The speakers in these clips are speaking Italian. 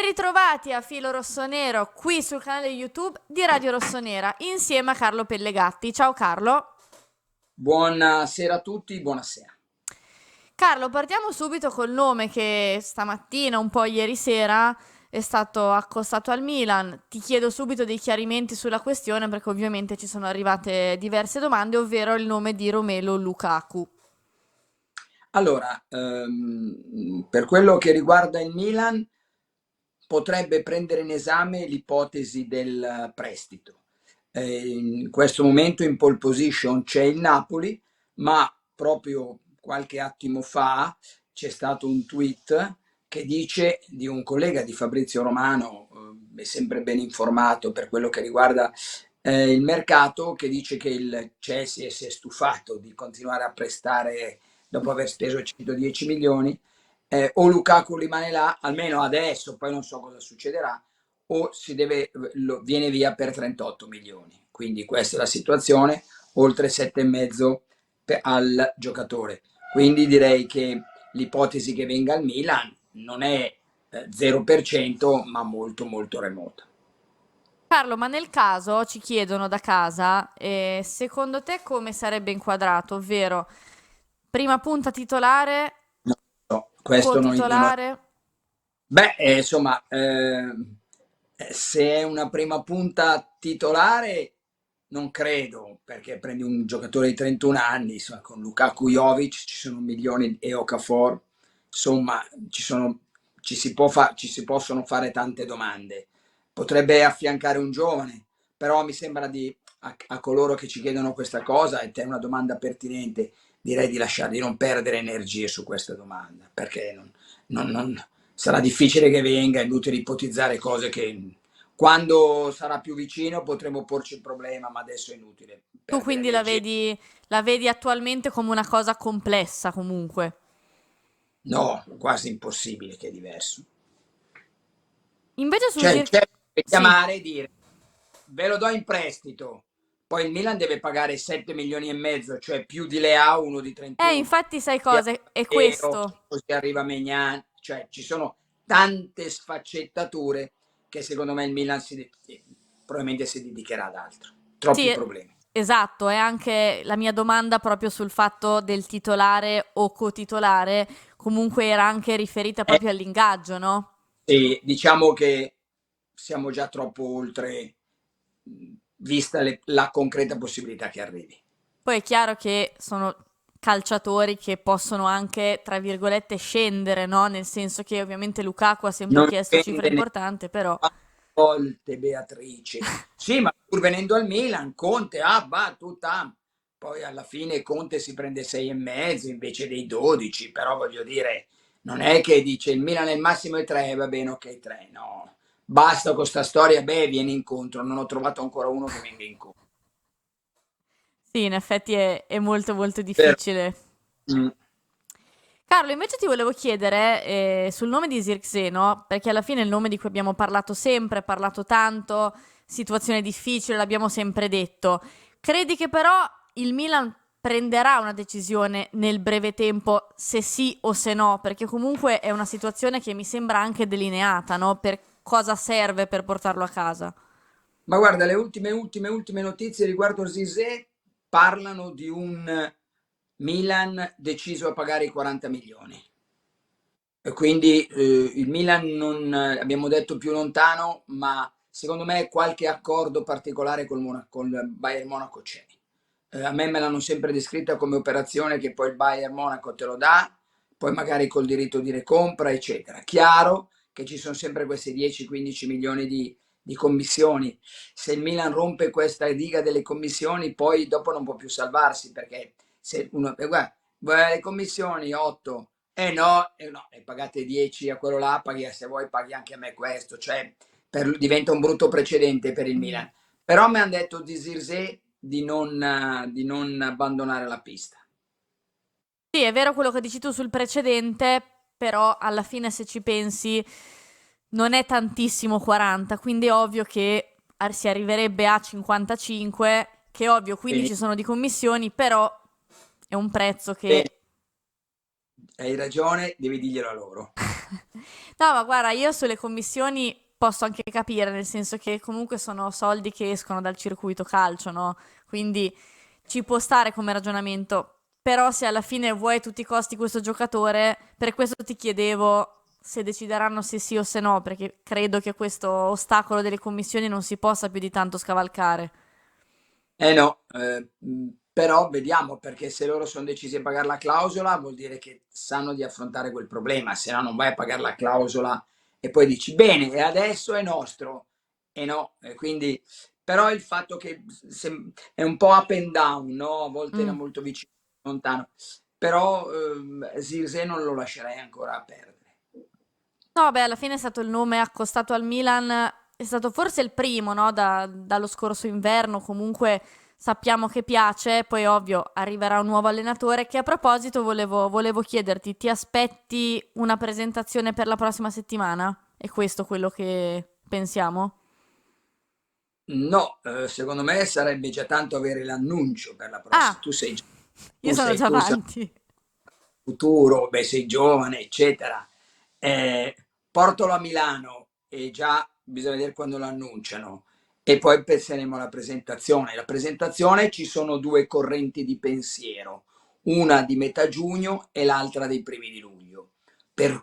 ritrovati a Filo Rossonero qui sul canale YouTube di Radio Rossonera insieme a Carlo Pellegatti. Ciao Carlo. Buonasera a tutti, buonasera. Carlo, partiamo subito col nome che stamattina, un po' ieri sera, è stato accostato al Milan. Ti chiedo subito dei chiarimenti sulla questione perché ovviamente ci sono arrivate diverse domande, ovvero il nome di Romelu Lukaku. Allora, per quello che riguarda il Milan, potrebbe prendere in esame l'ipotesi del prestito. In questo momento in pole position c'è il Napoli, ma proprio qualche attimo fa c'è stato un tweet che dice di un collega di Fabrizio Romano, è sempre ben informato per quello che riguarda il mercato, che dice che il Chelsea si è stufato di continuare a prestare dopo aver speso 110 milioni, o Lukaku rimane là, almeno adesso, poi non so cosa succederà, o viene via per 38 milioni. Quindi questa è la situazione, oltre 7,5 al giocatore. Quindi direi che l'ipotesi che venga al Milan non è 0%, ma molto molto remota. Carlo, ma nel caso ci chiedono da casa, secondo te come sarebbe inquadrato? Ovvero, prima punta titolare, No, no, questo non ho. co-titolare? Beh, insomma, se è una prima punta titolare, non credo, perché prendi un giocatore di 31 anni, insomma, con Lukaku Jovic ci sono milioni e Okafor, insomma, ci si possono fare tante domande. Potrebbe affiancare un giovane, però mi sembra a coloro che ci chiedono questa cosa, e te è una domanda pertinente, direi di non perdere energie su questa domanda, perché sarà difficile che venga, è inutile ipotizzare cose che quando sarà più vicino potremo porci il problema, ma adesso è inutile Tu perdere quindi energie. la vedi attualmente come una cosa complessa comunque. No, quasi impossibile, che è diverso. Invece su Cioè il Zir... CEP deve Sì, chiamare e dire ve lo do in prestito, poi il Milan deve pagare 7 milioni e mezzo, cioè più di Leao, uno di 31. infatti sai cosa? È questo. Così arriva Maignan, cioè ci sono tante sfaccettature che secondo me il Milan probabilmente si dedicherà ad altro. Sì, Troppi problemi. esatto, è anche la mia domanda proprio sul fatto del titolare o cotitolare, comunque era anche riferita Eh, proprio all'ingaggio, no? sì, diciamo che siamo già troppo oltre, vista la concreta possibilità che arrivi. Poi è chiaro che sono calciatori che possono anche, tra virgolette, scendere, no? Nel senso che ovviamente Lukaku ha sempre Non chiesto cifre spende importanti, però volte, Beatrice. Sì, ma pur venendo al Milan, Conte, tutta. Poi alla fine Conte si prende 6,5 invece dei 12, però voglio dire, non è che dice il Milan è il massimo è 3, va bene, ok, 3, no. Basta con sta storia, vieni incontro, non ho trovato ancora uno che venga incontro. sì, in effetti è molto molto Però, difficile. mm, Carlo, invece ti volevo chiedere sul nome di Zirkzee, no? Perché alla fine è il nome di cui abbiamo parlato sempre, parlato tanto, situazione difficile, l'abbiamo sempre detto. Credi che però il Milan prenderà una decisione nel breve tempo, se sì o se no? Perché comunque è una situazione che mi sembra anche delineata, no? Per cosa serve per portarlo a casa. ma guarda, le ultime notizie riguardo Zizé parlano di un Milan deciso a pagare i 40 milioni. Quindi il Milan non abbiamo detto più lontano, ma secondo me qualche accordo particolare col Bayern Monaco c'è. A me l'hanno sempre descritta come operazione che poi il Bayern Monaco te lo dà, poi magari col diritto di recompra, eccetera. Chiaro che ci sono sempre questi 10-15 milioni di commissioni. Se il Milan rompe questa diga delle commissioni, poi dopo non può più salvarsi, perché se uno, guarda, le commissioni 8, no, no, e pagate 10 a quello là, se vuoi paghi anche a me questo, cioè diventa un brutto precedente per il Mm. Milan. Però mi hanno detto di Zirze di non abbandonare la pista. Sì, è vero quello che dici tu sul precedente, però alla fine se ci pensi non è tantissimo 40, quindi è ovvio che si arriverebbe a 55, che è ovvio, quindi Quindi, ci sono di commissioni, però è un prezzo bene, che hai ragione, devi dirglielo a loro. No, ma guarda, io sulle commissioni posso anche capire, nel senso che comunque sono soldi che escono dal circuito calcio, no? Quindi ci può stare come ragionamento. Però se alla fine vuoi a tutti i costi questo giocatore, per questo ti chiedevo se decideranno se sì o se no, perché credo che questo ostacolo delle commissioni non si possa più di tanto scavalcare. Eh no, però vediamo, perché se loro sono decisi a pagare la clausola vuol dire che sanno di affrontare quel problema, se no non vai a pagare la clausola e poi dici bene, e adesso è nostro. E no, e quindi però il fatto che è un po' up and down, no? A volte era Mm. molto vicino, lontano, però Zirze non lo lascerei ancora perdere. No, beh, alla fine è stato il nome accostato al Milan, è stato forse il primo, no? Dallo scorso inverno, comunque sappiamo che piace, poi ovvio arriverà un nuovo allenatore che a proposito volevo chiederti, ti aspetti una presentazione per la prossima settimana? È questo quello che pensiamo? No, secondo me sarebbe già tanto avere l'annuncio per la prossima. Ah, io Tu sono sei, già tu sei avanti. futuro, beh, sei giovane, eccetera. Eh, portalo a Milano e già bisogna vedere quando lo annunciano. E poi penseremo alla presentazione. La presentazione ci sono due correnti di pensiero, una di metà giugno e l'altra dei primi di luglio, per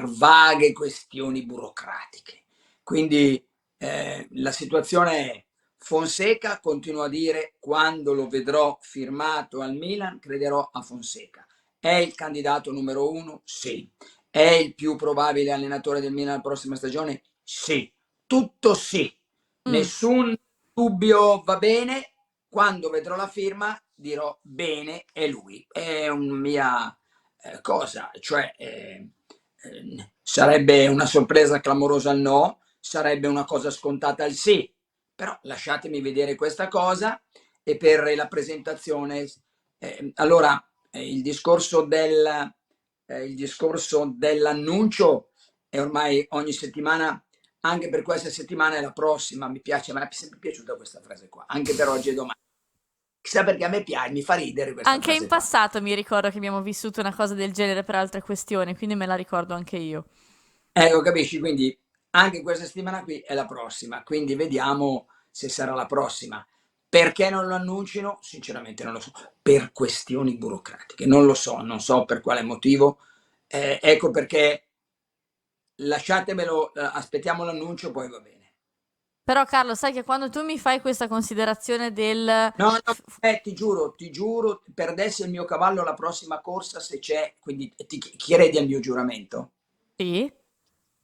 vaghe questioni burocratiche. Quindi la situazione è Fonseca, continuo a dire, quando lo vedrò firmato al Milan, crederò a Fonseca. È il candidato numero uno? Sì. È il più probabile allenatore del Milan la prossima stagione? Sì. Tutto sì. Mm. Nessun dubbio, va bene. Quando vedrò la firma dirò bene, è lui. È una mia cosa, cioè sarebbe una sorpresa clamorosa al no, sarebbe una cosa scontata al sì, però lasciatemi vedere questa cosa e per la presentazione, allora il discorso dell'annuncio è ormai ogni settimana, anche per questa settimana e la prossima, mi piace, mi è sempre piaciuta questa frase qua, anche per oggi e domani. Chissà perché a me piace, mi fa ridere questa Anche in frase qua. passato mi ricordo che abbiamo vissuto una cosa del genere per altre questioni, quindi me la ricordo anche io. Ecco, capisci? Quindi anche questa settimana qui è la prossima, quindi vediamo se sarà la prossima. Perché non lo annunciano? Sinceramente non lo so, per questioni burocratiche, non lo so, non so per quale motivo. Ecco perché lasciatemelo, aspettiamo l'annuncio, poi va bene. Però Carlo, sai che quando tu mi fai questa considerazione del... No, no, ti giuro, perdesse il mio cavallo alla prossima corsa se c'è, quindi ti credi al mio giuramento? Sì?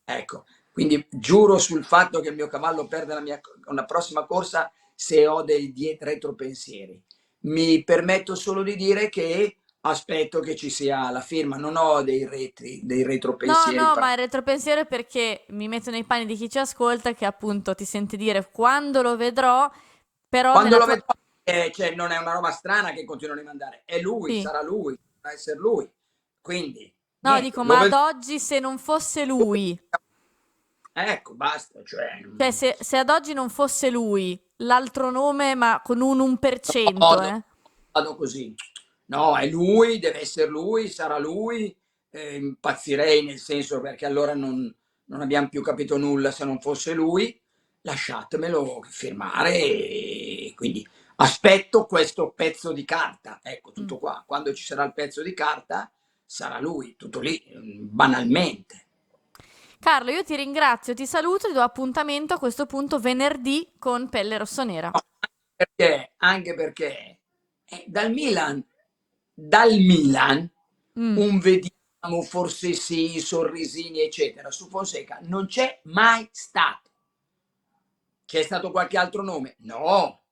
Ecco, quindi giuro sul fatto che il mio cavallo perde una prossima corsa se ho dei retropensieri. Mi permetto solo di dire che aspetto che ci sia la firma, non ho dei No, retropensieri. no, ma il retropensiero è perché mi metto nei panni di chi ci ascolta che appunto ti sente dire quando lo vedrò, però Quando nella lo tua... vedrò, cioè, non è una roba strana che continuano a rimandare, è lui, Sì. sarà lui, dovrà essere lui. Quindi, No, niente, dico, lo ma ad vedrò. oggi se non fosse lui, Ecco, basta, cioè, cioè se ad oggi non fosse lui, l'altro nome ma con un no, 1%, no, vado così. No, è lui, deve essere lui, sarà lui. Impazzirei nel senso perché allora non abbiamo più capito nulla se non fosse lui. Lasciatemelo firmare e quindi aspetto questo pezzo di carta. Ecco, Mm. tutto qua. Quando ci sarà il pezzo di carta sarà lui, tutto lì, banalmente. Carlo, io ti ringrazio, ti saluto, ti do appuntamento a questo punto venerdì con Pelle Rossonera. No, anche perché dal Milan Mm. un vediamo, forse sì, sorrisini, eccetera. Su Fonseca non c'è mai stato. C'è stato qualche altro nome? No.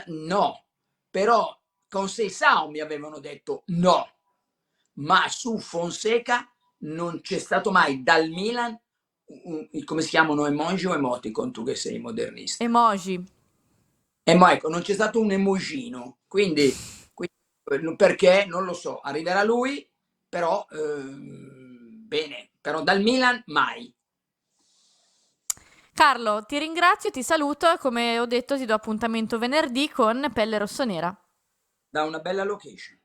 No. Però con Seisao mi avevano detto no. Ma su Fonseca non c'è stato mai dal Milan, come si chiamano, emoji o emoticon, tu che sei modernista. Emoji. Ma ecco, non c'è stato un emojino, quindi perché non lo so, arriverà lui, però bene, però dal Milan mai, Carlo, ti ringrazio, ti saluto e come ho detto ti do appuntamento venerdì con Pelle Rossonera. da una bella location.